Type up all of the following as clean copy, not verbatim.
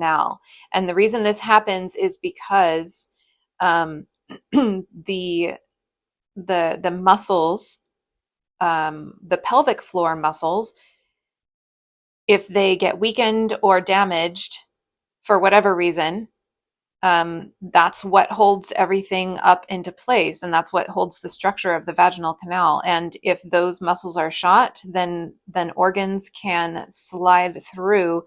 canal. And the reason this happens is because um, the the muscles, the pelvic floor muscles, if they get weakened or damaged for whatever reason, that's what holds everything up into place, and that's what holds the structure of the vaginal canal. And if those muscles are shot, then organs can slide through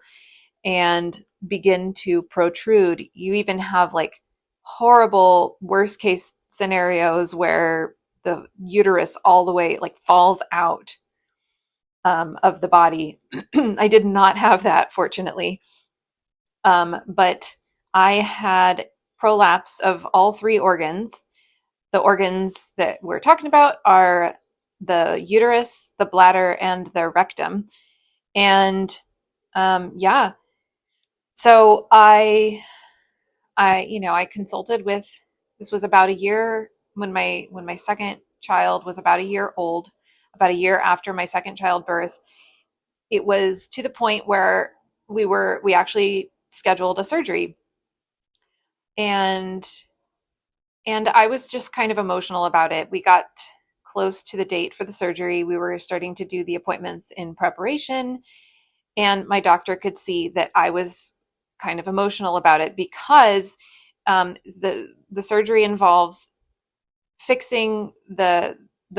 and begin to protrude. You even have like horrible worst case scenarios where the uterus all the way like falls out of the body. I did not have that, fortunately. But I had prolapse of all three organs. The organs that we're talking about are the uterus, the bladder, and the rectum. And yeah, so I consulted with. This was about a year when my second child was about a year old, about a year after my second childbirth. It was to the point where we actually scheduled a surgery, and I was just kind of emotional about it. We got close to the date for the surgery. We were starting to do the appointments in preparation, and my doctor could see that I was kind of emotional about it because the surgery involves fixing the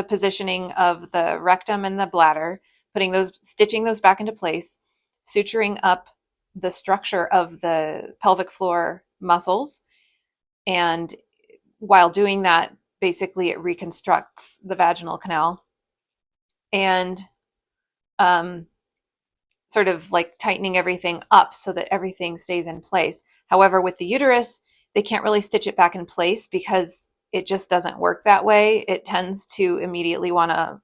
positioning of the rectum and the bladder, stitching those back into place, suturing up the structure of the pelvic floor muscles, and while doing that, basically it reconstructs the vaginal canal and um, sort of like tightening everything up so that everything stays in place. However, with the uterus, they can't really stitch it back in place because it just doesn't work that way. It tends to immediately want to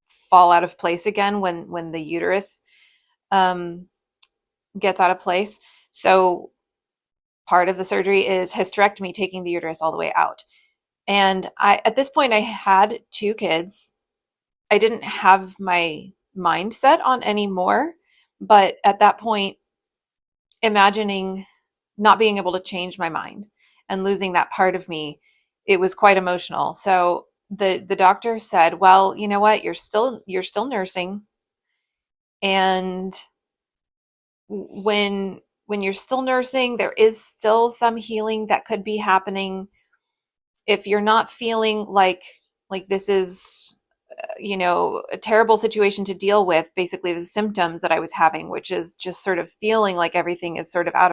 fall out of place again when the uterus um, gets out of place. So part of the surgery is hysterectomy, taking the uterus all the way out. And at this point, I had two kids. I didn't have my mind set on any more, but at that point, imagining not being able to change my mind and losing that part of me, it was quite emotional. So the doctor said, "Well, you know what? You're still nursing, and when you're still nursing, there is still some healing that could be happening. If you're not feeling like this is a terrible situation to deal with, basically the symptoms that I was having, which is just sort of feeling like everything is sort of out